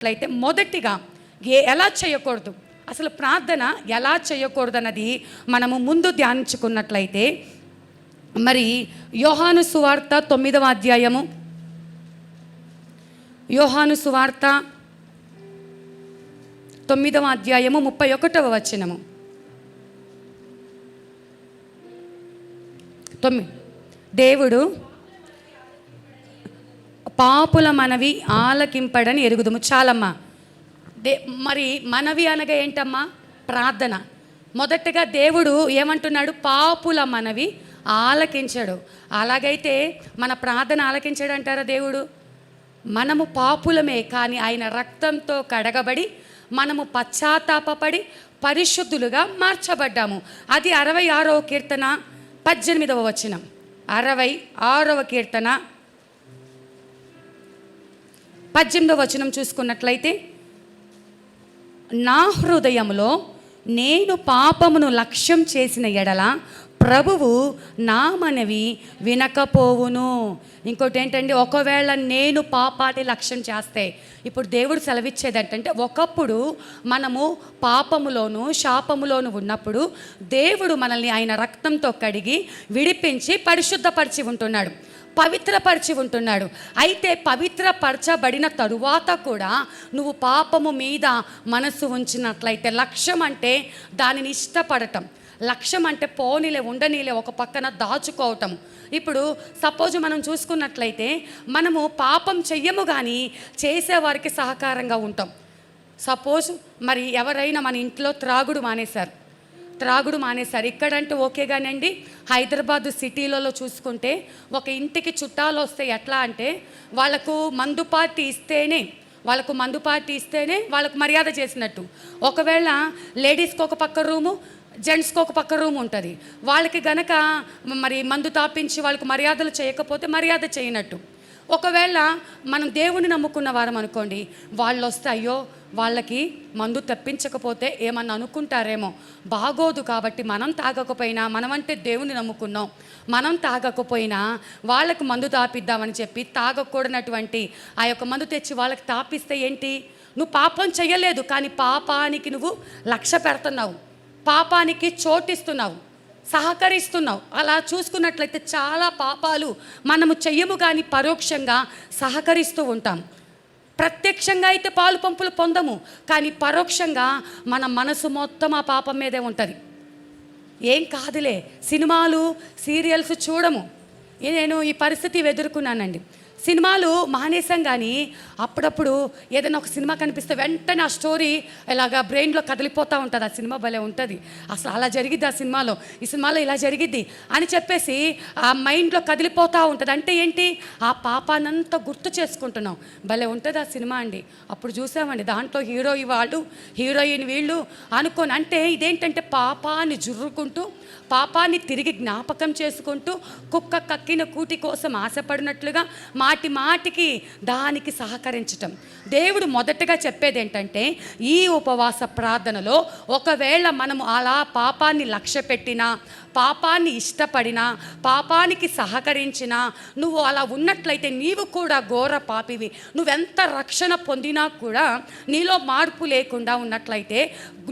అట్లయితే మొదటిగా ఎలా చేయకూడదు, అసలు ప్రార్థన ఎలా చేయకూడదు అన్నది మనము ముందు ధ్యానించుకున్నట్లయితే, మరి యోహాను సువార్త 9వ అధ్యాయము, యోహాను సువార్త 9వ అధ్యాయము 31వ వచనము. దేవుడు పాపుల మనవి ఆలకింపడని ఎరుగుదుము. చాలమ్మా. మరి మనవి అనగా ఏంటమ్మా? ప్రార్థన. మొదటగా దేవుడు ఏమంటున్నాడు? పాపుల మనవి ఆలకించాడు. అలాగైతే మన ప్రార్థన ఆలకించాడు అంటారా దేవుడు? మనము పాపులమే, కానీ ఆయన రక్తంతో కడగబడి మనము పశ్చాత్తాపపడి పరిశుద్ధులుగా మార్చబడ్డాము. అది 66వ కీర్తన 18వ వచనం. 66వ కీర్తన 18వ వచనం చూసుకున్నట్లయితే, నా హృదయంలో నేను పాపమును లక్ష్యం చేసిన ఎడల ప్రభువు నా మనవి వినకపోవును. ఇంకోటి ఏంటంటే, ఒకవేళ నేను పాపాన్ని లక్ష్యం చేస్తే, ఇప్పుడు దేవుడు సెలవిచ్చేదంటే, ఒకప్పుడు మనము పాపములోను శాపములోను ఉన్నప్పుడు దేవుడు మనల్ని ఆయన రక్తంతో కడిగి విడిపించి పరిశుద్ధపరిచి ఉంటున్నాడు, పవిత్రపరిచి ఉంటున్నాడు. అయితే పవిత్రపరచబడిన తరువాత కూడా నువ్వు పాపము మీద మనసు ఉంచినట్లయితే, లక్ష్యం అంటే దానిని ఇష్టపడటం, లక్ష్యం అంటే పోనీలే ఉండనీలే ఒక పక్కన దాచుకోవటం. ఇప్పుడు సపోజ్ మనం చూసుకున్నట్లయితే, మనము పాపం చెయ్యము కానీ చేసేవారికి సహకారంగా ఉంటాం. సపోజ్ మరి ఎవరైనా మన ఇంట్లో త్రాగుడు మానేశారు. ఇక్కడంటే ఓకే కానండి, హైదరాబాద్ సిటీలలో చూసుకుంటే ఒక ఇంటికి చుట్టాలు వస్తే ఎట్లా అంటే, వాళ్ళకు మందు పార్టీ ఇస్తేనే వాళ్ళకు మర్యాద చేసినట్టు. ఒకవేళ లేడీస్కి ఒక పక్క రూము, జెంట్స్కి ఒక పక్క రూమ్ ఉంటుంది. వాళ్ళకి గనక మరి మందు తాపించి వాళ్ళకు మర్యాదలు చేయకపోతే మర్యాద చేయనట్టు. ఒకవేళ మనం దేవుని నమ్ముకున్న వారం అనుకోండి, వాళ్ళు వస్తే అయ్యో వాళ్ళకి మందు తెప్పించకపోతే ఏమన్నా అనుకుంటారేమో, బాగోదు కాబట్టి మనం తాగకపోయినా, మనమంటే దేవుని నమ్ముకున్నాం, మనం తాగకపోయినా వాళ్ళకు మందు తాపిద్దామని చెప్పి తాగకూడనటువంటి ఆ యొక్క మందు తెచ్చి వాళ్ళకి తాపిస్తే ఏంటి? నువ్వు పాపం చెయ్యలేదు, కానీ పాపానికి నువ్వు లక్ష్య పెడుతున్నావు, పాపానికి చోటిస్తున్నావు, సహకరిస్తున్నావు. అలా చూసుకున్నట్లయితే చాలా పాపాలు మనము చెయ్యము కానీ పరోక్షంగా సహకరిస్తూ ఉంటాం. ప్రత్యక్షంగా అయితే పాలు పంపులు పొందము, కానీ పరోక్షంగా మన మనసు మొత్తం ఆ పాపం మీదే ఉంటుంది. ఏం కాదులే, సినిమాలు సీరియల్స్ చూడము. నేను ఈ పరిస్థితి ఎదుర్కొన్నానండి. సినిమాలు మానేసాం, కానీ అప్పుడప్పుడు ఏదైనా ఒక సినిమా కనిపిస్తే వెంటనే ఆ స్టోరీ ఇలాగా బ్రెయిన్లో కదిలిపోతూ ఉంటుంది. ఆ సినిమా భలే ఉంటుంది, అసలు అలా జరిగిద్ది ఆ సినిమాలో, ఈ సినిమాలో ఇలా జరిగిద్ది అని చెప్పేసి ఆ మైండ్లో కదిలిపోతూ ఉంటుంది. అంటే ఏంటి? ఆ పాపానంతా గుర్తు చేసుకుంటున్నాం. భలే ఉంటుంది ఆ సినిమా అండి. అప్పుడు చూసామండి, దాంట్లో హీరో వాళ్ళు, హీరోయిన్ వీళ్ళు అనుకోని. అంటే ఇదేంటంటే పాపాన్ని జుర్రుకుంటూ, పాపాన్ని తిరిగి జ్ఞాపకం చేసుకుంటూ, కుక్క కక్కిన కూటి కోసం ఆశపడినట్లుగా మాటికి దానికి సహకరించటం. దేవుడు మొదటగా చెప్పేది ఏంటంటే, ఈ ఉపవాస ప్రార్థనలో ఒకవేళ మనము అలా పాపాన్ని లక్ష్య పెట్టినా, పాపాన్ని ఇష్టపడినా, పాపానికి సహకరించినా, నువ్వు అలా ఉన్నట్లయితే నీవు కూడా ఘోర పాపివి. నువ్వెంత రక్షణ పొందినా కూడా నీలో మార్పు లేకుండా ఉన్నట్లయితే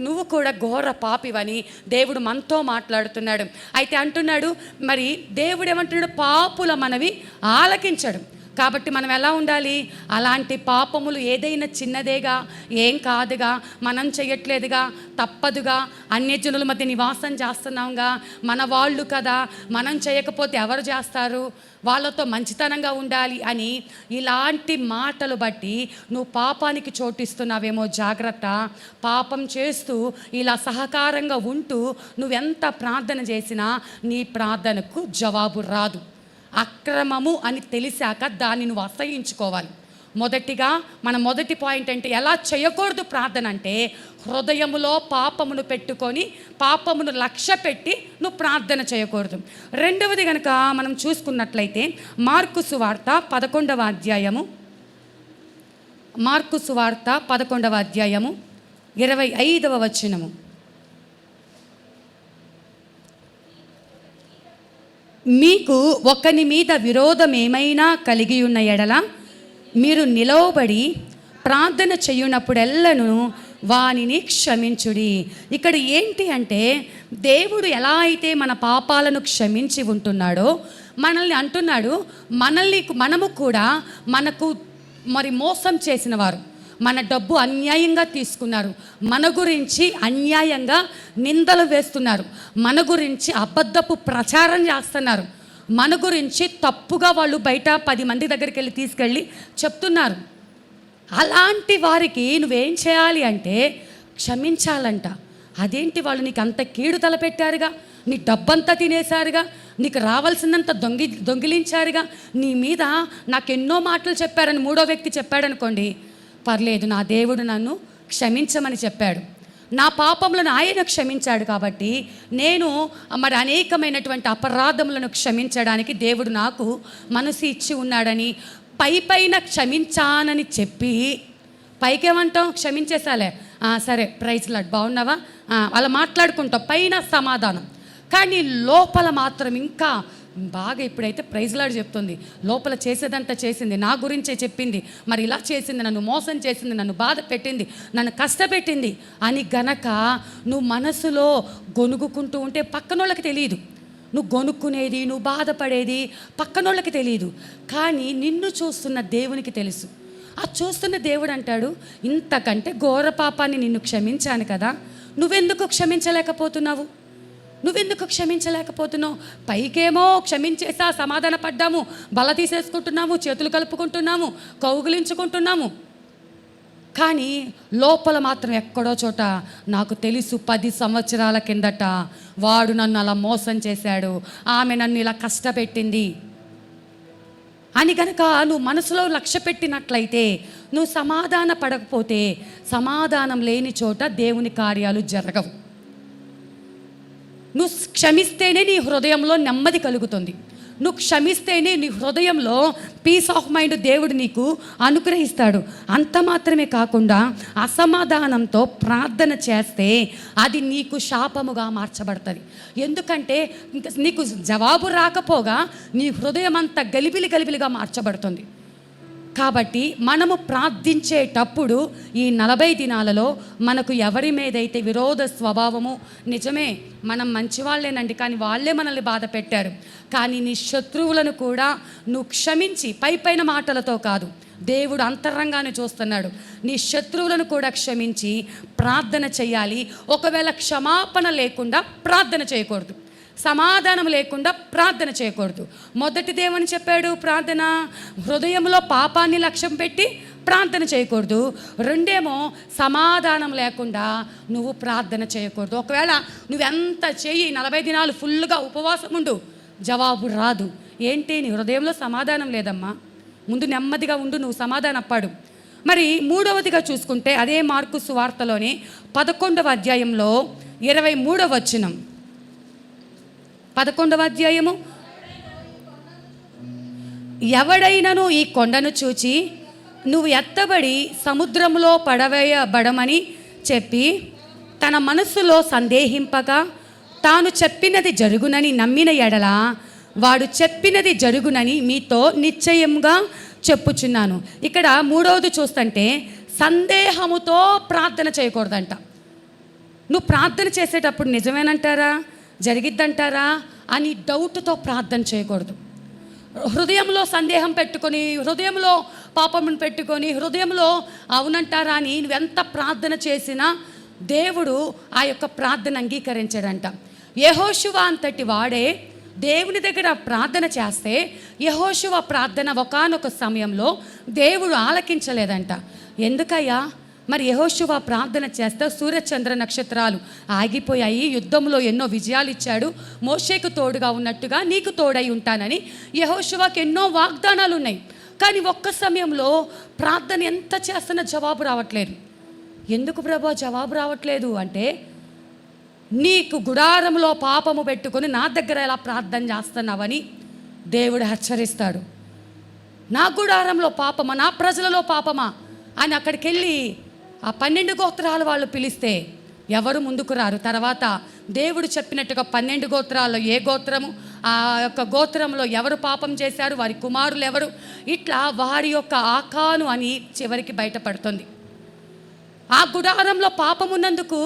నువ్వు కూడా ఘోర పాపివని దేవుడు మనతో మాట్లాడుతున్నాడు. అయితే అంటున్నాడు, మరి దేవుడు ఏమంటున్నాడు? పాపుల మనవి ఆలకించడు. కాబట్టి మనం ఎలా ఉండాలి? అలాంటి పాపములు ఏదైనా చిన్నదేగా, ఏం కాదుగా, మనం చేయట్లేదుగా, తప్పదుగా, అన్యజనుల మధ్య నివాసం చేస్తున్నాంగా, మన వాళ్ళు కదా, మనం చేయకపోతే ఎవరు చేస్తారు, వాళ్ళతో మంచితనంగా ఉండాలి అని ఇలాంటి మాటలు బట్టి నువ్వు పాపానికి చోటిస్తున్నావేమో జాగ్రత్త. పాపం చేస్తూ ఇలా సహకారంగా ఉంటూ నువ్వెంత ప్రార్థన చేసినా నీ ప్రార్థనకు జవాబు రాదు. అక్రమము అని తెలిసాక దాన్ని నువ్వు అసహించుకోవాలి. మొదటిగా మన మొదటి పాయింట్ అంటే, ఎలా చేయకూడదు ప్రార్థన అంటే, హృదయములో పాపమును పెట్టుకొని పాపమును లక్ష్య పెట్టి నువ్వు ప్రార్థన చేయకూడదు. రెండవది కనుక మనం చూసుకున్నట్లయితే, మార్కు సువార్త 11వ అధ్యాయము, 25వ వచనము. మీకు ఒకని మీద విరోధం ఏమైనా కలిగి ఉన్న ఎడల మీరు నిలవబడి ప్రార్థన చేయునప్పుడెల్లను వానిని క్షమించుడి. ఇక్కడ ఏంటి అంటే, దేవుడు ఎలా అయితే మన పాపాలను క్షమించి ఉంటున్నాడో మనల్ని అంటున్నాడు, మనము కూడా మనకు మోసం చేసిన వారు, మన డబ్బు అన్యాయంగా తీసుకున్నారు, మన గురించి అన్యాయంగా నిందలు వేస్తున్నారు, మన గురించి అబద్ధపు ప్రచారం చేస్తున్నారు, మన గురించి తప్పుగా వాళ్ళు బయట 10 మంది దగ్గరికి వెళ్ళి తీసుకెళ్ళి చెప్తున్నారు. అలాంటి వారికి నువ్వేం చేయాలి అంటే క్షమించాలంట. అదేంటి, వాళ్ళు నీకు అంత కీడు తలపెట్టారుగా, నీ డబ్బంతా తినేశారుగా, నీకు రావాల్సిందంత దొంగిలించారుగా, నీ మీద నాకెన్నో మాటలు చెప్పారని 3వ వ్యక్తి చెప్పాడనుకోండి, పర్లేదు, నా దేవుడు నన్ను క్షమించమని చెప్పాడు, నా పాపములను ఆయన క్షమించాడు కాబట్టి నేను అనేకమైనటువంటి అపరాధములను క్షమించడానికి దేవుడు నాకు మనసు ఇచ్చి ఉన్నాడని పైన క్షమించానని చెప్పి, పైకేమంటాం, క్షమించేసాలే, సరే ప్రైజ్ లార్డ్, బాగున్నావా, అలా మాట్లాడుకుంటాం, పైన సమాధానం. కానీ లోపల మాత్రం ఇంకా బాగా, ఇప్పుడైతే ప్రైజ్ లార్డ్ చెప్తుంది, లోపల చేసేదంతా చేసింది, నా గురించే చెప్పింది, మరి ఇలా చేసింది, నన్ను మోసం చేసింది, నన్ను బాధ పెట్టింది, నన్ను కష్టపెట్టింది అని గనక నువ్వు మనసులో గొనుగుకుంటూ ఉంటే పక్కనోళ్ళకి తెలియదు. నువ్వు గొనుక్కునేది, నువ్వు బాధపడేది పక్కనోళ్ళకి తెలియదు, కానీ నిన్ను చూస్తున్న దేవునికి తెలుసు. ఆ చూస్తున్న దేవుడు అంటాడు, ఇంతకంటే ఘోర పాపాన్ని నిన్ను క్షమించాను కదా, నువ్వెందుకు క్షమించలేకపోతున్నావు? పైకేమో క్షమించేసా, సమాధాన పడ్డాము, బల తీసేసుకుంటున్నాము, చేతులు కలుపుకుంటున్నాము, కౌగులించుకుంటున్నాము, కానీ లోపల మాత్రం ఎక్కడో చోట నాకు తెలుసు 10 సంవత్సరాల కిందట వాడు నన్ను అలా మోసం చేశాడు, ఆమె నన్ను ఇలా కష్టపెట్టింది అని గనక నువ్వు మనసులో లక్ష్య పెట్టినట్లయితే, నువ్వు సమాధాన పడకపోతే, సమాధానం లేని చోట దేవుని కార్యాలు జరగవు. నువ్వు క్షమిస్తేనే నీ హృదయంలో నెమ్మది కలుగుతుంది. నువ్వు క్షమిస్తేనే నీ హృదయంలో పీస్ ఆఫ్ మైండ్ దేవుడు నీకు అనుగ్రహిస్తాడు. అంత మాత్రమే కాకుండా అసమాధానంతో ప్రార్థన చేస్తే అది నీకు శాపముగా మార్చబడుతుంది. ఎందుకంటే ఇంకా నీకు జవాబు రాకపోగా నీ హృదయం అంతా గలిబిలిగా మార్చబడుతుంది. కాబట్టి మనము ప్రార్థించేటప్పుడు ఈ 40 దినాలలో మనకు ఎవరి మీదైతే విరోధ స్వభావము, నిజమే మనం మంచివాళ్ళేనండి, కానీ వాళ్ళే మనల్ని బాధ పెట్టారు, కానీ నీ శత్రువులను కూడా నువ్వు క్షమించి, పైన మాటలతో కాదు, దేవుడు అంతరంగాన్ని చూస్తున్నాడు, నీ శత్రువులను కూడా క్షమించి ప్రార్థన చేయాలి. ఒకవేళ క్షమాపణ లేకుండా ప్రార్థన చేయకూడదు, సమాధానం లేకుండా ప్రార్థన చేయకూడదు. మొదటిదేమని చెప్పాడు, ప్రార్థన హృదయంలో పాపాన్ని లక్ష్యం పెట్టి ప్రార్థన చేయకూడదు. రెండేమో సమాధానం లేకుండా నువ్వు ప్రార్థన చేయకూడదు. ఒకవేళ నువ్వెంత చెయ్యి, 40 దినాలు ఫుల్గా ఉపవాసం ఉండు, జవాబు రాదు. ఏంటి, నీ హృదయంలో సమాధానం లేదమ్మా, ముందు నెమ్మదిగా ఉండు, నువ్వు సమాధానం పడు. మరి 3వదిగా చూసుకుంటే అదే మార్కు సువార్తలోని 11వ అధ్యాయంలో 23వ వచనం, 11వ అధ్యాయము, ఎవడైనను ఈ కొండను చూచి నువ్వు ఎత్తబడి సముద్రంలో పడవేయబడమని చెప్పి తన మనస్సులో సందేహింపక తాను చెప్పినది జరుగునని నమ్మిన ఎడల వాడు చెప్పినది జరుగునని మీతో నిశ్చయంగా చెప్పుచున్నాను. ఇక్కడ 3వది చూస్తుంటే సందేహముతో ప్రార్థన చేయకూడదంట. నువ్వు ప్రార్థన చేసేటప్పుడు నిజమేనంటారా, జరిగిద్దంటారా అని డౌట్తో ప్రార్థన చేయకూడదు. హృదయంలో సందేహం పెట్టుకొని, హృదయంలో పాపమును పెట్టుకొని, హృదయంలో అవునంటారా అని నువ్వెంత ప్రార్థన చేసినా దేవుడు ఆ యొక్క ప్రార్థన అంగీకరించాడంట. యెహోషువ అంతటి వాడే దేవుని దగ్గర ప్రార్థన చేస్తే యెహోషువ ప్రార్థన ఒకానొక సమయంలో దేవుడు ఆలకించలేదంట. ఎందుకయ్యా, మరి యెహోషువ ప్రార్థన చేస్తే సూర్యచంద్ర నక్షత్రాలు ఆగిపోయాయి, యుద్ధంలో ఎన్నో విజయాలు ఇచ్చాడు, మోషేకు తోడుగా ఉన్నట్టుగా నీకు తోడై ఉంటానని యెహోషువకి ఎన్నో వాగ్దానాలు ఉన్నాయి. కానీ ఒక్క సమయంలో ప్రార్థన ఎంత చేస్తున్నా జవాబు రావట్లేదు. ఎందుకు ప్రభా జవాబు రావట్లేదు అంటే, నీకు గుడారంలో పాపము పెట్టుకొని నా దగ్గర ఎలా ప్రార్థన చేస్తున్నావని దేవుడు హెచ్చరిస్తాడు. నా గుడారంలో పాపమా, నా ప్రజలలో పాపమా అని అక్కడికి వెళ్ళి ఆ 12 గోత్రాల వాళ్ళు పిలిస్తే ఎవరు ముందుకు రారు. తర్వాత దేవుడు చెప్పినట్టుగా 12 గోత్రాల్లో ఏ గోత్రము, ఆ యొక్క గోత్రంలో ఎవరు పాపం చేశారు, వారి కుమారులు ఎవరు, ఇట్లా వారి యొక్క ఆకాను అని చివరికి బయటపడుతుంది. ఆ గుడారంలో పాపం ఉన్నందుకు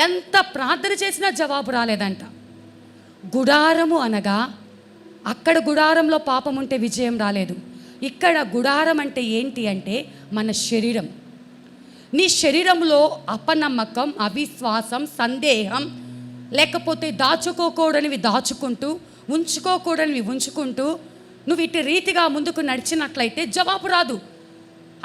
ఎంత ప్రార్థన చేసినా జవాబు రాలేదంట. గుడారము అనగా అక్కడ గుడారంలో పాపం ఉంటే విజయం రాలేదు. ఇక్కడ గుడారం అంటే ఏంటి అంటే మన శరీరం. నీ శరీరంలో అపనమ్మకం, అవిశ్వాసం, సందేహం, లేకపోతే దాచుకోకూడనివి దాచుకుంటూ, ఉంచుకోకూడనివి ఉంచుకుంటూ నువ్వు ఇటు రీతిగా ముందుకు నడిచినట్లయితే జవాబు రాదు.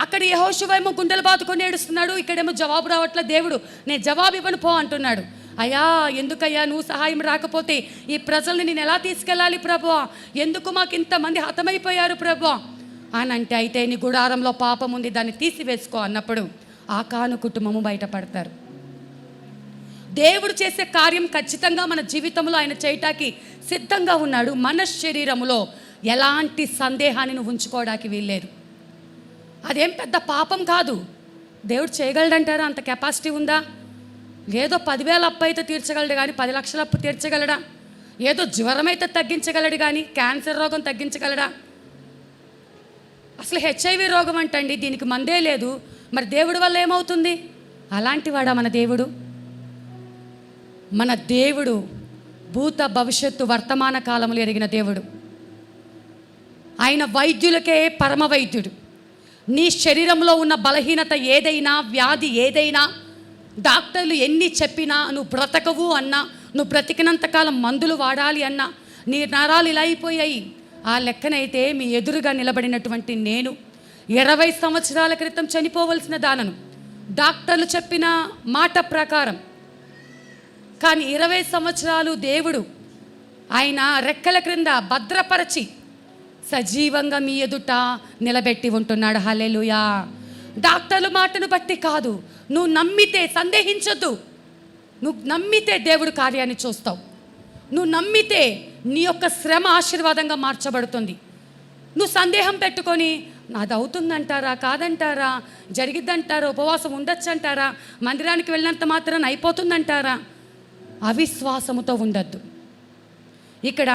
అక్కడ యెహోషువేమో గుండెలు బాదుకొని ఏడుస్తున్నాడు, ఇక్కడేమో జవాబు రావట్లే. దేవుడు నేను జవాబు ఇవ్వను పో అంటున్నాడు. అయ్యా ఎందుకయ్యా నువ్వు సహాయం రాకపోతే ఈ ప్రజల్ని నేను ఎలా తీసుకెళ్ళాలి ప్రభువా, ఎందుకు మాకు ఇంతమంది హతమైపోయారు ప్రభువా అని అంటే, అయితే నీ గుడారంలో పాపం ఉంది దాన్ని తీసివేసుకో అన్నప్పుడు ఆకాను కుటుంబము బయటపడతారు. దేవుడు చేసే కార్యం ఖచ్చితంగా మన జీవితంలో ఆయన చేయటానికి సిద్ధంగా ఉన్నాడు. మన శరీరంలో ఎలాంటి సందేహాన్ని నువ్వు ఉంచుకోవడానికి వీల్లేదు. అదేం పెద్ద పాపం కాదు. దేవుడు చేయగలడంటారా? అంత కెపాసిటీ ఉందా? ఏదో 10,000 అప్పు అయితే తీర్చగలడు కానీ 10 లక్షల అప్పు తీర్చగలడా? ఏదో జ్వరం అయితే తగ్గించగలడు కానీ క్యాన్సర్ రోగం తగ్గించగలడా? అసలు HIV రోగం అంటండి, దీనికి మందే లేదు. మరి దేవుడి వల్ల ఏమవుతుంది? అలాంటి వాడా మన దేవుడు? మన దేవుడు భూత భవిష్యత్తు వర్తమాన కాలములు ఎరిగిన దేవుడు. ఆయన వైద్యులకే పరమ వైద్యుడు. నీ శరీరంలో ఉన్న బలహీనత ఏదైనా, వ్యాధి ఏదైనా, డాక్టర్లు ఎన్ని చెప్పినా నువ్వు బ్రతకవు అన్నా, నువ్వు బ్రతికినంతకాలం మందులు వాడాలి అన్నా, నీ నరాలు ఇలా అయిపోయాయి. ఆ లెక్కనైతే మీ ఎదురుగా నిలబడినటువంటి నేను 20 సంవత్సరాల క్రితం చనిపోవలసిన దానను డాక్టర్లు చెప్పిన మాట ప్రకారం. కానీ 20 సంవత్సరాలు దేవుడు ఆయన రెక్కల క్రింద భద్రపరచి సజీవంగా మీ ఎదుట నిలబెట్టి ఉంటున్నాడు. హల్లెలూయా. డాక్టర్ల మాటను బట్టి కాదు, నువ్వు నమ్మితే, సందేహించొద్దు. నువ్వు నమ్మితే దేవుడు కార్యాన్ని చూస్తావు. నువ్వు నమ్మితే నీ యొక్క శ్రమ ఆశీర్వాదంగా మార్చబడుతుంది. నువ్వు సందేహం పెట్టుకొని నాది అవుతుందంటారా, కాదంటారా, జరిగిద్దంటారా, ఉపవాసం ఉండొచ్చు అంటారా, మందిరానికి వెళ్ళినంత మాత్రాన అయిపోతుందంటారా, అవిశ్వాసముతో ఉండద్దు. ఇక్కడ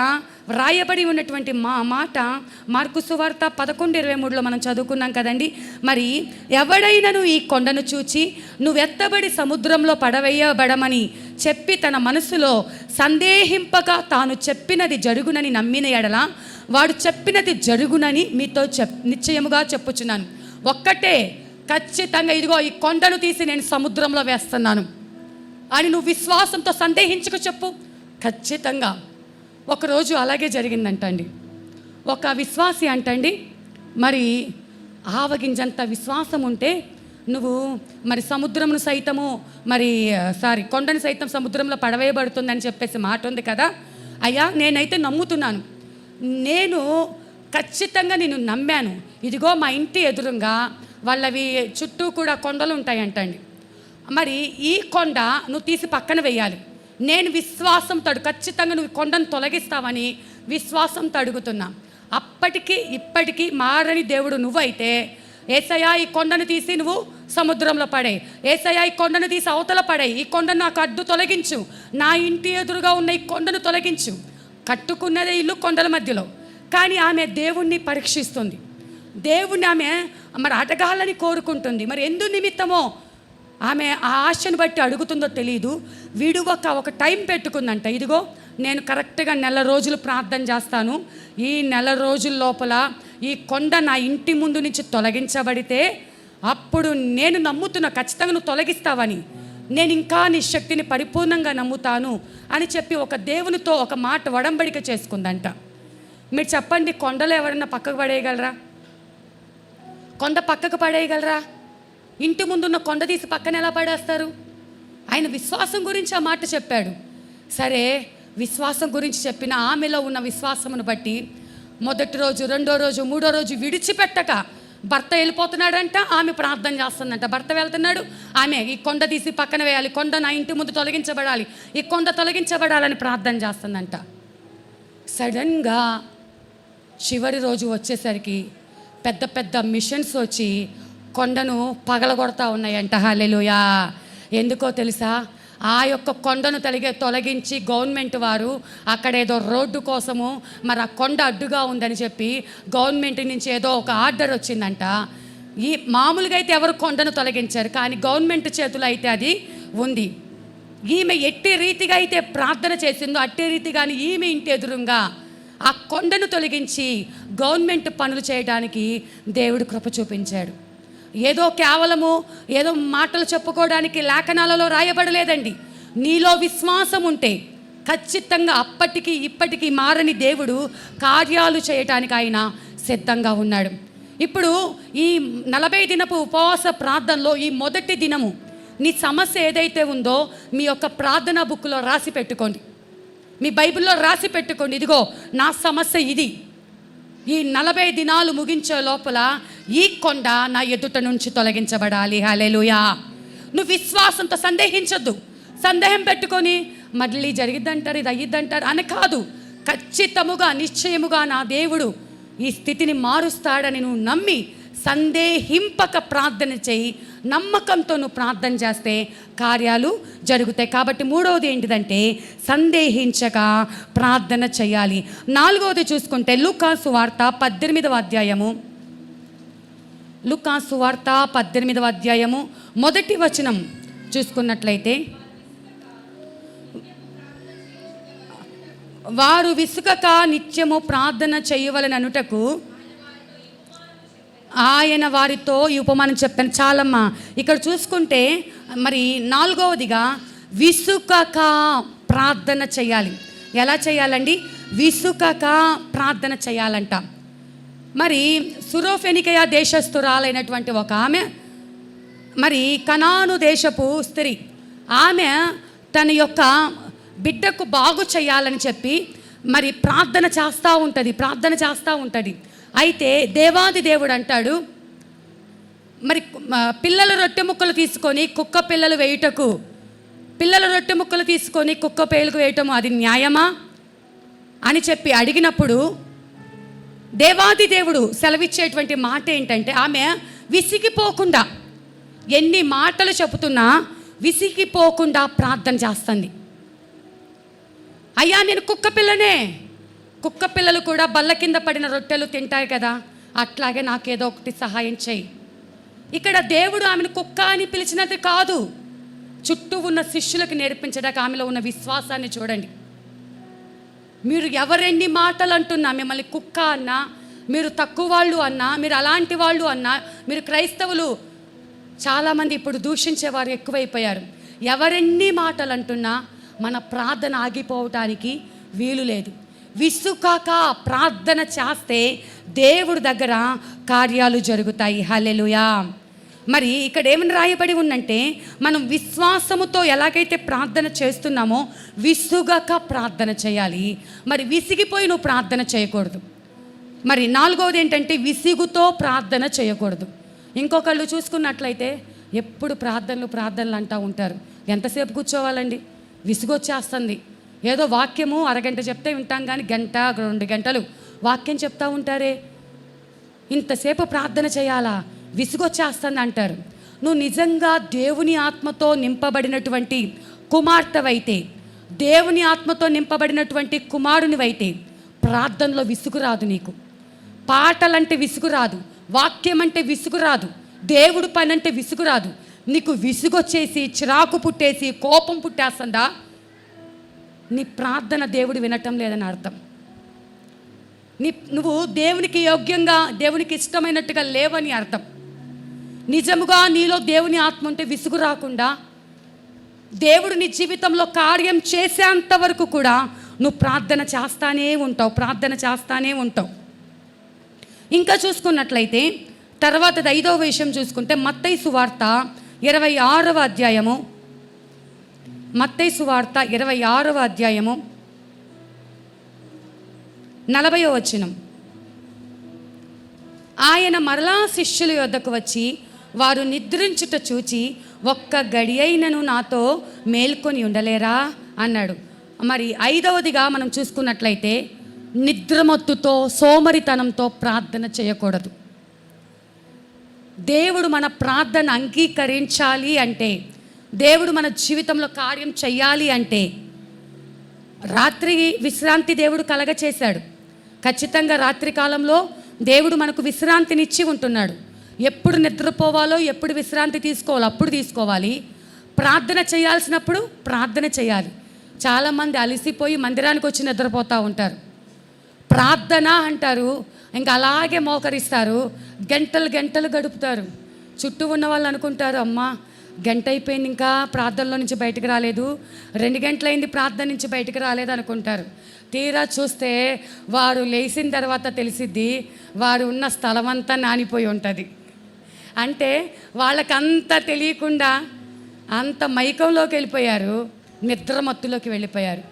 వ్రాయబడి ఉన్నటువంటి మాట మార్కు సువార్త 11:23లో మనం చదువుకున్నాం కదండి. మరి ఎవడైనను ఈ కొండను చూచి నువ్వెత్తబడి సముద్రంలో పడవేయబడమని చెప్పి తన మనసులో సందేహింపక తాను చెప్పినది జరుగునని నమ్మిన ఎడల వాడు చెప్పినది జరుగునని మీతో నిశ్చయముగా చెప్పుచున్నాను. ఒక్కటే ఖచ్చితంగా, ఇదిగో ఈ కొండను తీసి నేను సముద్రంలో వేస్తున్నాను అని నువ్వు విశ్వాసంతో సందేహించుకు చెప్పు. ఖచ్చితంగా ఒకరోజు అలాగే జరిగిందంటండి. ఒక విశ్వాసి అంటండి, మరి ఆవగింజంత విశ్వాసం ఉంటే నువ్వు మరి సముద్రమును సైతము కొండను సైతం సముద్రంలో పడవేయబడుతుందని చెప్పేసి మాట ఉంది కదా. అయ్యా నేనైతే నమ్ముతున్నాను, నేను ఖచ్చితంగా నేను నమ్మాను. ఇదిగో మా ఇంటి ఎదురుగా వాళ్ళవి చుట్టూ కూడా కొండలు ఉంటాయంటండి. మరి ఈ కొండ నువ్వు తీసి పక్కన వేయాలి. నేను విశ్వాసంతో ఖచ్చితంగా నువ్వు కొండను తొలగిస్తావని విశ్వాసంతో అడుగుతున్నా. అప్పటికి ఇప్పటికీ మారని దేవుడు నువ్వైతే, ఏసయ్యా ఈ కొండను తీసి నువ్వు సముద్రంలో పడే, ఏసయ్యా ఈ కొండను తీసి అవతల పడే, ఈ కొండను నాకు అడ్డు తొలగించు, నా ఇంటి ఎదురుగా ఉన్న ఈ కొండను తొలగించు. కట్టుకున్నదే ఇల్లు కొండల మధ్యలో, కానీ ఆమె దేవుణ్ణి పరీక్షిస్తుంది. దేవుణ్ణి ఆమె మరి అడగాలని కోరుకుంటుంది. మరి ఎందు నిమిత్తమో ఆమె ఆ ఆశను బట్టి అడుగుతుందో తెలియదు. విడువక ఒక టైం పెట్టుకుందంట. ఇదిగో నేను కరెక్ట్గా 1 నెల రోజులు ప్రార్థన చేస్తాను, ఈ 1 నెల రోజుల లోపల ఈ కొండ నా ఇంటి ముందు నుంచి తొలగించబడితే అప్పుడు నేను నమ్ముతున్నా ఖచ్చితంగా నువ్వు తొలగిస్తావని, నేను ఇంకా నీ శక్తిని పరిపూర్ణంగా నమ్ముతాను అని చెప్పి ఒక దేవునితో ఒక మాట వడంబడిక చేసుకుందంట. మీరు చెప్పండి, కొండలో ఎవరన్నా పక్కకు పడేయగలరా? కొండ పక్కకు పడేయగలరా? ఇంటి ముందున్న కొండ తీసి పక్కన ఎలా పడేస్తారు? ఆయన విశ్వాసం గురించి ఆ మాట చెప్పాడు. సరే, విశ్వాసం గురించి చెప్పిన ఆమెలో ఉన్న విశ్వాసమును బట్టి మొదటి రోజు, 2వ రోజు, 3వ రోజు విడిచిపెట్టక భర్త వెళ్ళిపోతున్నాడంట, ఆమె ప్రార్థన చేస్తుందంట. భర్త వెళ్తున్నాడు, ఆమె ఈ కొండ తీసి పక్కన వేయాలి, కొండ నా ఇంటి ముందు తొలగించబడాలి, ఈ కొండ తొలగించబడాలని ప్రార్థన చేస్తుందంట. సడన్గా చివరి రోజు వచ్చేసరికి పెద్ద పెద్ద మిషన్స్ వచ్చి కొండను పగలగొడతా ఉన్నాయంట. హల్లెలూయా. ఎందుకో తెలుసా? ఆ యొక్క కొండను తొలగించి గవర్నమెంట్ వారు అక్కడ ఏదో రోడ్డు కోసము మరి ఆ కొండ అడ్డుగా ఉందని చెప్పి గవర్నమెంట్ నుంచి ఏదో ఒక ఆర్డర్ వచ్చిందంట. ఈ మామూలుగా అయితే ఎవరు కొండను తొలగించారు, కానీ గవర్నమెంట్ చేతులు అయితే అది ఉంది. ఈమె ఎట్టి రీతిగా అయితే ప్రార్థన చేసిందో అట్టి రీతిగాని ఈమె ఇంటి ఎదురుగా ఆ కొండను తొలగించి గవర్నమెంట్ పనులు చేయడానికి దేవుడు కృప చూపించాడు. ఏదో కేవలము ఏదో మాటలు చెప్పుకోవడానికి లేఖనాలలో రాయబడలేదండి. నీలో విశ్వాసం ఉంటే ఖచ్చితంగా అప్పటికి ఇప్పటికీ మారని దేవుడు కార్యాలు చేయటానికి ఆయన సిద్ధంగా ఉన్నాడు. ఇప్పుడు ఈ 40 దినపు ఉపవాస ప్రార్థనలో ఈ మొదటి దినము నీ సమస్య ఏదైతే ఉందో మీ యొక్క ప్రార్థనా బుక్లో రాసి పెట్టుకోండి, మీ బైబిల్లో రాసి పెట్టుకోండి. ఇదిగో నా సమస్య ఇది, ఈ 40 దినాలు ముగించే లోపల ఈ కొండ నా ఎదుట నుంచి తొలగించబడాలి. హల్లెలూయా. నువ్వు విశ్వాసంతో సందేహించొద్దు. సందేహం పెట్టుకొని మళ్ళీ జరిగిద్దంటారు, ఇది అయ్యిద్దంటారు అని కాదు. ఖచ్చితముగా నిశ్చయముగా నా దేవుడు ఈ స్థితిని మారుస్తాడని నువ్వు నమ్మి సందేహింపక ప్రార్థన చేయి. నమ్మకంతో నువ్వు ప్రార్థన చేస్తే కార్యాలు జరుగుతాయి. కాబట్టి మూడవది ఏంటిదంటే సందేహించక ప్రార్థన చేయాలి. 4వది చూసుకుంటే లూకాసు వార్త 18వ అధ్యాయము, లూకాసు వార్త 18వ అధ్యాయము మొదటి వచనం చూసుకున్నట్లయితే, వారు విసుకక నిత్యము ప్రార్థన చేయవలననుటకు ఆయన వారితో ఈ ఉపమానం చెప్పాను. చాలమ్మా ఇక్కడ చూసుకుంటే మరి 4వదిగా విసుకక ప్రార్థన చేయాలి. ఎలా చేయాలండి? విసుకక ప్రార్థన చేయాలంట. మరి సురోఫెనికయ దేశస్థురాలైనటువంటి ఒక ఆమె, మరి కనాను దేశపు స్త్రీ, ఆమె తన యొక్క బిడ్డకు బాగు చేయాలని చెప్పి మరి ప్రార్థన చేస్తూ ఉంటుంది. అయితే దేవాది దేవుడు అంటాడు, మరి పిల్లల రొట్టె ముక్కలు తీసుకొని కుక్క పిల్లలు వేయుటకు, పిల్లల రొట్టె ముక్కలు తీసుకొని కుక్క పేలుకు వేయటము అది న్యాయమా అని చెప్పి అడిగినప్పుడు దేవాది దేవుడు సెలవిచ్చేటువంటి మాట ఏంటంటే, ఆమె విసిగిపోకుండా, ఎన్ని మాటలు చెబుతున్నా విసిగిపోకుండా ప్రార్థన చేస్తుంది. అయ్యా నేను కుక్క పిల్లనే, కుక్క పిల్లలు కూడా బల్ల కింద పడిన రొట్టెలు తింటాయి కదా, అట్లాగే నాకేదో ఒకటి సహాయం చేయి. ఇక్కడ దేవుడు ఆమెను కుక్క అని పిలిచినది కాదు, చుట్టూ ఉన్న శిష్యులకు నేర్పించడానికి ఆమెలో ఉన్న విశ్వాసాన్ని చూడండి. మీరు ఎవరెన్ని మాటలు అంటున్నా, మిమ్మల్ని కుక్క అన్నా, మీరు తక్కువ వాళ్ళు అన్నా, మీరు అలాంటి వాళ్ళు అన్నా, మీరు క్రైస్తవులు చాలామంది ఇప్పుడు దూషించేవారు ఎక్కువైపోయారు. ఎవరెన్ని మాటలు అంటున్నా మన ప్రార్థన ఆగిపోవటానికి వీలు లేదు. విసుకాక ప్రార్థన చేస్తే దేవుడి దగ్గర కార్యాలు జరుగుతాయి. హల్లెలూయా. మరి ఇక్కడ ఏమని రాయబడి ఉందంటే, మనం విశ్వాసముతో ఎలాగైతే ప్రార్థన చేస్తున్నామో విసుగక ప్రార్థన చేయాలి. మరి విసిగిపోయి నువ్వు ప్రార్థన చేయకూడదు. మరి 4వది ఏంటంటే విసుగుతో ప్రార్థన చేయకూడదు. ఇంకొకళ్ళు చూసుకున్నట్లయితే ఎప్పుడు ప్రార్థనలు అంటూ ఉంటారు. ఎంతసేపు కూర్చోవాలండి? విసుగొచ్చేస్తుంది. ఏదో వాక్యము అరగంట చెప్తే వింటాం, కానీ 1-2 గంటలు వాక్యం చెప్తూ ఉంటారే, ఇంతసేపు ప్రార్థన చేయాలా? విసుగొచ్చేస్తుంది అంటారు. నువ్వు నిజంగా దేవుని ఆత్మతో నింపబడినటువంటి కుమార్తెవైతే, దేవుని ఆత్మతో నింపబడినటువంటి కుమారునివైతే ప్రార్థనలో విసుగు రాదు. నీకు పాటలంటే విసుగు రాదు, వాక్యం అంటే విసుగు రాదు, దేవుడు పని అంటే విసుగు రాదు. నీకు విసుగొచ్చేసి చిరాకు పుట్టేసి కోపం పుట్టేస్తుందా, నీ ప్రార్థన దేవుడు వినటం లేదని అర్థం. నువ్వు దేవునికి యోగ్యంగా, దేవునికి ఇష్టమైనట్టుగా లేవని అర్థం. నిజముగా నీలో దేవుని ఆత్మ ఉంటే విసుగు రాకుండా దేవుడు నీ జీవితంలో కార్యం చేసేంత వరకు కూడా నువ్వు ప్రార్థన చేస్తానే ఉంటావు. ఇంకా చూసుకున్నట్లయితే తర్వాత 5వ విషయం చూసుకుంటే మత్తయి సువార్త 26వ అధ్యాయము, మత్తయి సువార్త 26వ అధ్యాయము 40వ వచనం. ఆయన మరలా శిష్యుల యొద్దకు వచ్చి వారు నిద్రించుట చూచి ఒక్క గడి అయినను నాతో మేల్కొని ఉండలేరా అన్నాడు. మరి 5వదిగా మనం చూసుకున్నట్లయితే నిద్రమత్తుతో సోమరితనంతో ప్రార్థన చేయకూడదు. దేవుడు మన ప్రార్థన అంగీకరించాలి అంటే దేవుడు మన జీవితంలో కార్యం చెయ్యాలి అంటే రాత్రి విశ్రాంతి దేవుడు కలగచేశాడు. ఖచ్చితంగా రాత్రి కాలంలో దేవుడు మనకు విశ్రాంతినిచ్చి ఉంటున్నాడు. ఎప్పుడు నిద్రపోవాలో, ఎప్పుడు విశ్రాంతి తీసుకోవాలో అప్పుడు తీసుకోవాలి. ప్రార్థన చేయాల్సినప్పుడు ప్రార్థన చేయాలి. చాలామంది అలసిపోయి మందిరానికి వచ్చి నిద్రపోతూ ఉంటారు. ప్రార్థన అంటారు, ఇంకా అలాగే మోకరిస్తారు, గంటలు గంటలు గడుపుతారు. చుట్టూ ఉన్న వాళ్ళు అనుకుంటారు, అమ్మా గంట అయిపోయింది, ఇంకా ప్రార్థనలో నుంచి బయటకు రాలేదు, 2 గంటలైంది ప్రార్థన నుంచి బయటకు రాలేదు అనుకుంటారు. తీరా చూస్తే వారు లేచిన తర్వాత తెలిసిద్ది వారు ఉన్న స్థలం అంతా నానిపోయి ఉంటుంది. అంటే వాళ్ళకంతా తెలియకుండా అంత మైకంలోకి వెళ్ళిపోయారు, నిద్రమత్తులోకి వెళ్ళిపోయారు.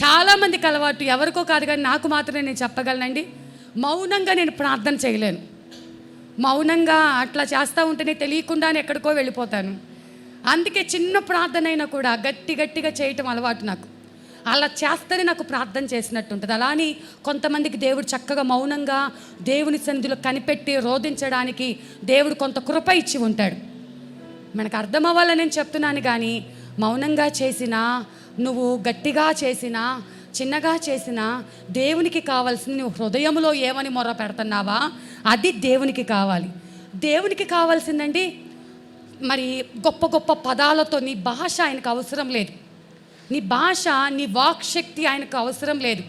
చాలామందికి అలవాటు, ఎవరికో కాదు కానీ నాకు మాత్రమే నేను చెప్పగలనండి, మౌనంగా నేను ప్రార్థన చేయలేను. మౌనంగా అట్లా చేస్తూ ఉంటేనే తెలియకుండానే ఎక్కడికో వెళ్ళిపోతాను. అందుకే చిన్న ప్రార్థన అయినా కూడా గట్టిగా చేయటం అలవాటు నాకు. అలా చేస్తేనే నాకు ప్రార్థన చేసినట్టు ఉంటుంది. అలా అని కొంతమందికి దేవుడు చక్కగా మౌనంగా దేవుని సన్నిధిలో కనిపెట్టి రోధించడానికి దేవుడు కొంత కృప ఇచ్చి ఉంటాడు. మనకు అర్థం అవ్వాలని నేను చెప్తున్నాను. కానీ మౌనంగా చేసినా, నువ్వు గట్టిగా చేసినా, చిన్నగా చేసినా, దేవునికి కావాల్సింది నువ్వు హృదయంలో ఏమని మొర పెడుతున్నావా అది దేవునికి కావాలి. దేవునికి కావాల్సిందండి మరి గొప్ప గొప్ప పదాలతో నీ భాష ఆయనకు అవసరం లేదు. నీ భాష, నీ వాక్శక్తి ఆయనకు అవసరం లేదు.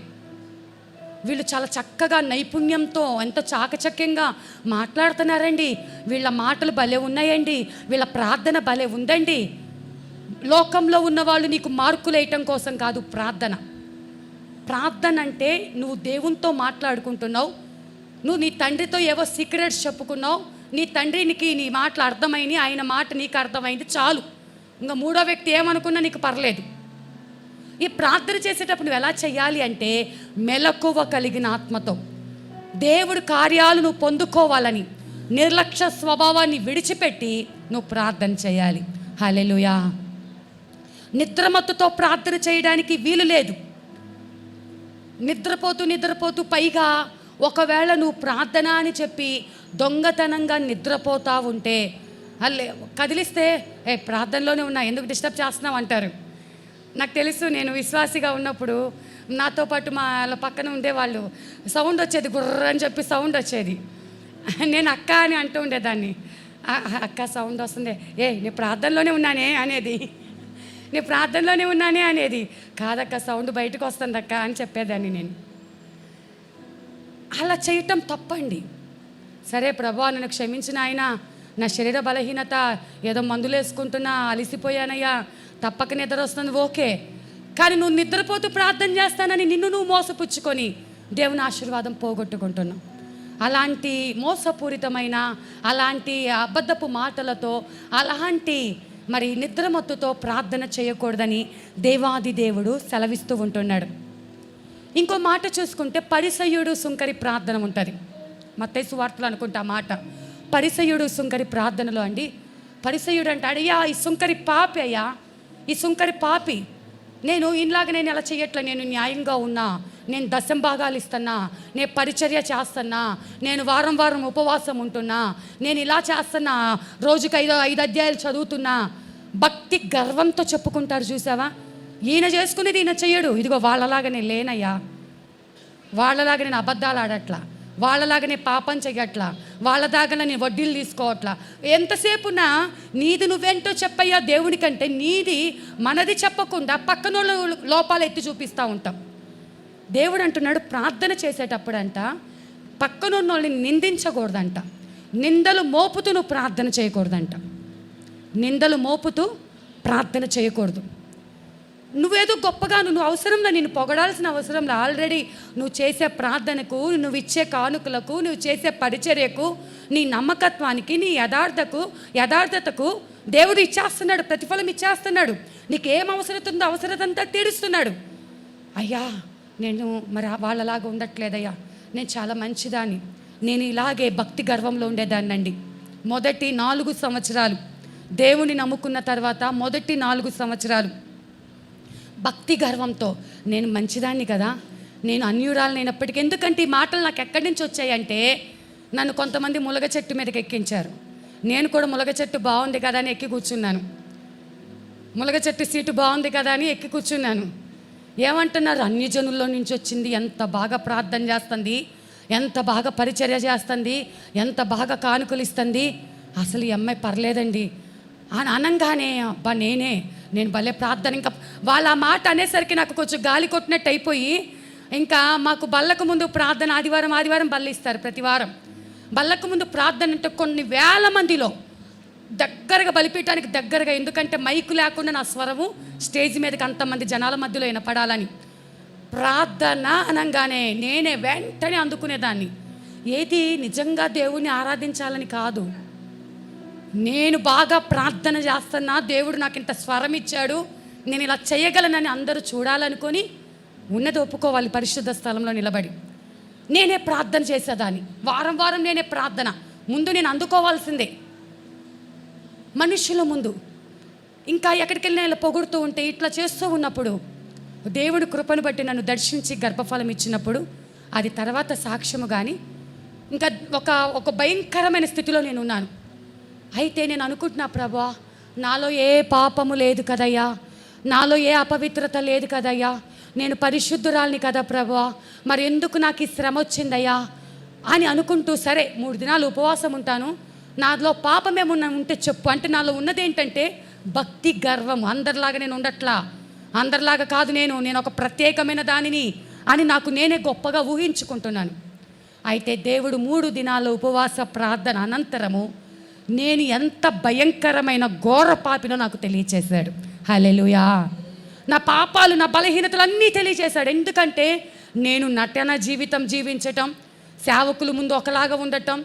వీళ్ళు చాలా చక్కగా నైపుణ్యంతో ఎంత చాకచక్యంగా మాట్లాడుతున్నారండి, వీళ్ళ మాటలు భలే ఉన్నాయండి, వీళ్ళ ప్రార్థన భలే ఉందండి. లోకంలో ఉన్నవాళ్ళు నీకు మార్కులు వేయటం కోసం కాదు ప్రార్థన. ప్రార్థన అంటే నువ్వు దేవునితో మాట్లాడుకుంటున్నావు, నువ్వు నీ తండ్రితో ఏవో సీక్రెట్స్ చెప్పుకున్నావు, నీ తండ్రికి నీ మాటలు అర్థమైంది, ఆయన మాట నీకు అర్థమైంది, చాలు. ఇంకా మూడో వ్యక్తి ఏమనుకున్నా నీకు పర్లేదు. ఈ ప్రార్థన చేసేటప్పుడు నువ్వు ఎలా చేయాలి అంటే మెలకువ కలిగిన ఆత్మతో దేవుడి కార్యాలు నువ్వు పొందుకోవాలని నిర్లక్ష్య స్వభావాన్ని విడిచిపెట్టి నువ్వు ప్రార్థన చేయాలి. హల్లెలూయా. నిద్రమత్తుతో ప్రార్థన చేయడానికి వీలు లేదు. నిద్రపోతూ పైగా ఒకవేళ నువ్వు ప్రార్థన అని చెప్పి దొంగతనంగా నిద్రపోతా ఉంటే అల్లే కదిలిస్తే ప్రార్థనలోనే ఉన్నా, ఎందుకు డిస్టర్బ్ చేస్తున్నావు అంటారు. నాకు తెలుసు, నేను విశ్వాసిగా ఉన్నప్పుడు నాతో పాటు మా పక్కన ఉండేవాళ్ళు సౌండ్ వచ్చేది, గుర్ర అని చెప్పి సౌండ్ వచ్చేది. నేను అక్క అని అంటూ ఉండేదాన్ని. అక్క సౌండ్ వస్తుంది, నేను ప్రార్థనలోనే ఉన్నానే అనేది, నేను ప్రార్థనలోనే ఉన్నానే అనేది. కాదక్క సౌండ్ బయటకు వస్తుందక్క అని చెప్పేదాన్ని నేను. అలా చేయటం తప్పండి. సరే ప్రభువా నన్ను క్షమించిన ఆయన, నా శరీర బలహీనత, ఏదో మందులు వేసుకుంటున్నా, అలిసిపోయానయ్యా, తప్పక నిద్ర వస్తుంది, ఓకే. కానీ నువ్వు నిద్రపోతూ ప్రార్థన చేస్తానని నిన్ను నువ్వు మోసపుచ్చుకొని దేవుని ఆశీర్వాదం పోగొట్టుకుంటున్నావు. అలాంటి మోసపూరితమైన, అలాంటి అబద్ధపు మాటలతో, అలాంటి మరి నిద్రమత్తుతో ప్రార్థన చేయకూడదని దేవాది దేవుడు సెలవిస్తూ ఉంటున్నాడు. ఇంకో మాట చూసుకుంటే పరిసయ్యుడు సుంకరి ప్రార్థన ఉంటుంది. మత్తయి సువార్తలో అనుకుంటా మాట. పరిసయ్యుడు సుంకరి ప్రార్థనలో అండి, పరిసయ్యుడు అంటాడు, అయ్యా ఈ సుంకరి పాపి, అయ్యా ఈ సుంకరి పాపి, నేను ఇలా చేయట్లే, నేను న్యాయంగా ఉన్నా, నేను 10 భాగాలు ఇస్తున్నా, నేను పరిచర్య చేస్తున్నా, నేను వారం ఉపవాసం ఉంటున్నా, నేను ఇలా చేస్తున్నా, రోజుకి 5 అధ్యాయాలు చదువుతున్నా. భక్తి గర్వంతో చెప్పుకుంటారు చూసావా. ఈయన చేసుకునేది ఈయన చెయ్యడు. ఇదిగో వాళ్ళలాగా నేను లేనయ్యా, వాళ్ళలాగా నేను అబద్ధాలు ఆడట్లా, వాళ్ళలాగా నేను పాపం చెయ్యట్లా, వాళ్ళదాకా నేను వడ్డీలు తీసుకోవట్లా. ఎంతసేపునా నీది నువ్వేంటో చెప్పయ్యా దేవునికంటే, నీది మనది చెప్పకుండా పక్కన లోపాలు ఎత్తి చూపిస్తూ ఉంటాం. దేవుడు అంటున్నాడు ప్రార్థన చేసేటప్పుడంట పక్కనున్న వాళ్ళని నిందించకూడదంట, నిందలు మోపుతూ నువ్వు ప్రార్థన చేయకూడదంట. నిందలు మోపుతూ ప్రార్థన చేయకూడదు. నువ్వేదో గొప్పగా నువ్వు అవసరంలో, నేను పొగడాల్సిన అవసరంలో, ఆల్రెడీ నువ్వు చేసే ప్రార్థనకు, నువ్వు ఇచ్చే కానుకలకు, నువ్వు చేసే పరిచర్యకు, నీ నమ్మకత్వానికి, నీ యథార్థతకు దేవుడు ఇచ్చేస్తున్నాడు, ప్రతిఫలం ఇచ్చేస్తున్నాడు. నీకేం అవసరం ఉందో అవసరతంతా తీరుస్తున్నాడు. అయ్యా నేను మరి వాళ్ళలాగా ఉండట్లేదయ్యా, నేను చాలా మంచిదాన్ని, నేను ఇలాగే భక్తి గర్వంలో ఉండేదాన్నండి. మొదటి 4 సంవత్సరాలు దేవుని నమ్ముకున్న తర్వాత మొదటి 4 సంవత్సరాలు భక్తి గర్వంతో నేను మంచిదాన్ని కదా, నేను అన్యురాలనైనప్పటికీ, ఎందుకంటే ఈ మాటలు నాకు ఎక్కడి నుంచి వచ్చాయంటే నన్ను కొంతమంది ములగ చెట్టు మీదకి ఎక్కించారు. నేను కూడా ములగ చెట్టు బాగుంది కదా అని ఎక్కి కూర్చున్నాను. ములగ చెట్టు సీటు బాగుంది కదా అని ఎక్కి కూర్చున్నాను. ఏమంటున్నారు, అన్ని జనుల్లో నుంచి వచ్చింది, ఎంత బాగా ప్రార్థన చేస్తుంది, ఎంత బాగా పరిచర్య చేస్తుంది, ఎంత బాగా కానుకలు ఇస్తుంది, అసలు ఈ అమ్మాయి పర్లేదండి అని అనంగానే అబ్బా నేను భలే ప్రార్థన. ఇంకా వాళ్ళ ఆ మాట అనేసరికి నాకు కొంచెం గాలి కొట్టినట్టు అయిపోయి, ఇంకా మాకు బల్లకు ముందు ప్రార్థన ఆదివారం బల్ల ఇస్తారు ప్రతి వారం. బల్లకు ముందు ప్రార్థన అంటే కొన్ని వేల మందిలో దగ్గరగా బలిపీయటానికి దగ్గరగా, ఎందుకంటే మైకు లేకుండా నా స్వరము స్టేజ్ మీదకి అంతమంది జనాల మధ్యలో వినపడాలని. ప్రార్థన అనగానే నేనే వెంటనే అందుకునేదాన్ని. ఏది నిజంగా దేవుణ్ణి ఆరాధించాలని కాదు, నేను బాగా ప్రార్థన చేస్తున్నా, దేవుడు నాకు ఇంత స్వరం ఇచ్చాడు, నేను ఇలా చేయగలనని అందరూ చూడాలనుకొని ఉన్నది ఒప్పుకోవాలి. పరిశుద్ధ స్థలంలో నిలబడి నేనే ప్రార్థన చేసేదాన్ని. వారం నేనే ప్రార్థన. ముందు నేను అందుకోవాల్సిందే మనుషుల ముందు. ఇంకా ఎక్కడికి వెళ్ళినా ఇలా పొగుడుతూ ఉంటే, ఇట్లా చేస్తూ ఉన్నప్పుడు దేవుడు కృపను బట్టి నన్ను దర్శించి గర్భఫలం ఇచ్చినప్పుడు అది తర్వాత సాక్ష్యము. కానీ ఇంకా ఒక భయంకరమైన స్థితిలో నేను ఉన్నాను. అయితే నేను అనుకుంటున్నా, ప్రభా నాలో ఏ పాపము లేదు కదయ్యా, నాలో ఏ అపవిత్రత లేదు కదయ్యా, నేను పరిశుద్ధురాల్ని కదా ప్రభా, మరి ఎందుకు నాకు ఈ శ్రమ వచ్చిందయ్యా అని అనుకుంటూ, సరే 3 దినాలు ఉపవాసం ఉంటాను, నాలో పాపం ఏమన్నా ఉంటే చెప్పు అంటే, నాలో ఉన్నది ఏంటంటే భక్తి, గర్వం. అందరిలాగా నేను ఉండట్లా, అందరిలాగా కాదు, నేను ఒక ప్రత్యేకమైన దానిని అని నాకు నేనే గొప్పగా ఊహించుకుంటున్నాను. అయితే దేవుడు 3 దినాల ఉపవాస ప్రార్థన అనంతరము నేను ఎంత భయంకరమైన ఘోర పాపినో నాకు తెలియచేశాడు. హల్లెలూయా. నా పాపాలు, నా బలహీనతలు అన్నీ తెలియచేశాడు. ఎందుకంటే నేను నటన జీవితం జీవించటం, సేవకుల ముందు ఒకలాగా ఉండటం,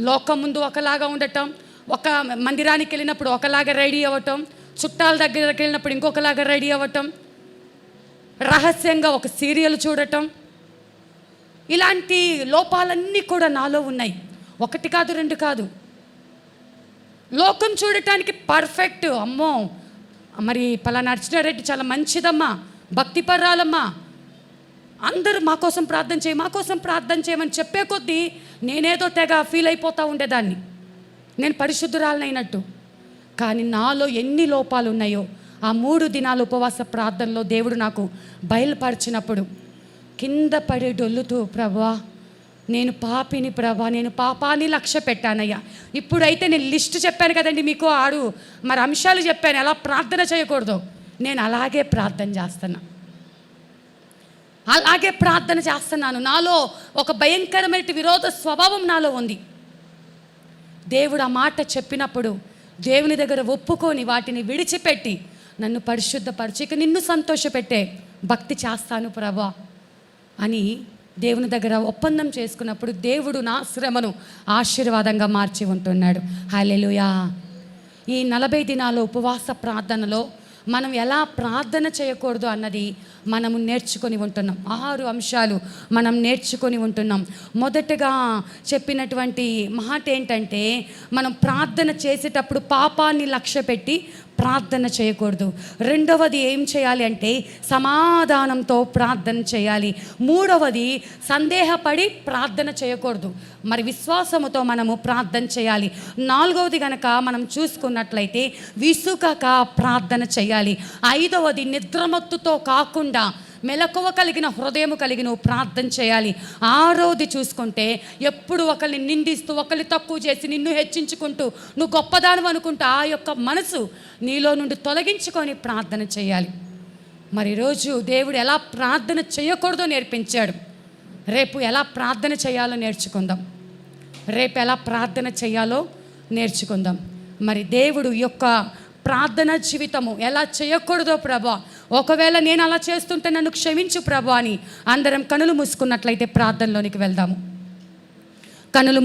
లోకం ముందు ఒకలాగా ఉండటం, ఒక మందిరానికి వెళ్ళినప్పుడు ఒకలాగా రెడీ అవ్వటం, చుట్టాల దగ్గరికి వెళ్ళినప్పుడు ఇంకొకలాగా రెడీ అవ్వటం, రహస్యంగా ఒక సీరియల్ చూడటం, ఇలాంటి లోపాలన్నీ కూడా నాలో ఉన్నాయి. 1 కాదు 2 కాదు. లోకం చూడటానికి పర్ఫెక్ట్, అమ్మో మరి పలానా అర్చనారెడ్డి చాలా మంచిదమ్మా, భక్తిపర్రాలమ్మా, అందరూ మా కోసం ప్రార్థన చేయమని చెప్పే కొద్దీ నేనేదో తెగ ఫీల్ అయిపోతూ ఉండేదాన్ని, నేను పరిశుద్ధురాలనైనట్టు. కానీ నాలో ఎన్ని లోపాలు ఉన్నాయో ఆ 3 దినాల ఉపవాస ప్రార్థనలో దేవుడు నాకు బయలుపరిచినప్పుడు కింద పడి డొల్లుతూ, ప్రభువా నేను పాపిని ప్రభా, నేను పాపాన్ని లక్ష్య పెట్టానయ్యా. ఇప్పుడైతే నేను లిస్ట్ చెప్పాను కదండి మీకు, మరి అంశాలు చెప్పాను ఎలా ప్రార్థన చేయకూడదు. నేను అలాగే ప్రార్థన చేస్తున్నాను. నాలో ఒక భయంకరమైన విరోధ స్వభావం నాలో ఉంది. దేవుడు ఆ మాట చెప్పినప్పుడు దేవుని దగ్గర ఒప్పుకొని వాటిని విడిచిపెట్టి నన్ను పరిశుద్ధపరిచి ఇక నిన్ను సంతోషపెట్టే భక్తి చేస్తాను ప్రభా అని దేవుని దగ్గర ఒప్పందం చేసుకున్నప్పుడు దేవుడు నా శ్రమను ఆశీర్వాదంగా మార్చి ఉంటున్నాడు. హల్లెలూయా. ఈ 40 దినాల ఉపవాస ప్రార్థనలో మనం ఎలా ప్రార్థన చేయకూడదు అన్నది మనము నేర్చుకొని ఉంటున్నాం. 6 అంశాలు మనం నేర్చుకొని ఉంటున్నాం. మొదటగా చెప్పినటువంటి మాట ఏంటంటే, మనం ప్రార్థన చేసేటప్పుడు పాపాన్ని లక్ష్య పెట్టి ప్రార్థన చేయకూడదు. రెండవది ఏం చేయాలి అంటే సమాధానంతో ప్రార్థన చేయాలి. మూడవది సందేహపడి ప్రార్థన చేయకూడదు, మరి విశ్వాసముతో మనము ప్రార్థన చేయాలి. నాలుగవది గనక మనం చూసుకున్నట్లయితే విసుకక ప్రార్థన చేయాలి. ఐదవది నిద్రమత్తుతో కాకుండా మెలకువ కలిగిన హృదయం కలిగి నువ్వు ప్రార్థన చేయాలి. ఆరోది చూసుకుంటే ఎప్పుడు ఒకరిని నిందిస్తూ ఒకరిని తక్కువ చేసి నిన్ను హెచ్చించుకుంటూ నువ్వు గొప్పదానం అనుకుంటూ ఆ యొక్క మనసు నీలో నుండి తొలగించుకొని ప్రార్థన చేయాలి. మరి ఈరోజు దేవుడు ఎలా ప్రార్థన చేయకూడదో నేర్పించాడు. రేపు ఎలా ప్రార్థన చేయాలో నేర్చుకుందాం. మరి దేవుడు యొక్క ప్రార్థన జీవితము ఎలా చేయకూడదో ప్రభా, ఒకవేళ నేను అలా చేస్తుంటే నన్ను క్షమించు ప్రభా అని అందరం కనులు మూసుకున్నట్లయితే ప్రార్థనలోనికి వెళ్దాము. కనులు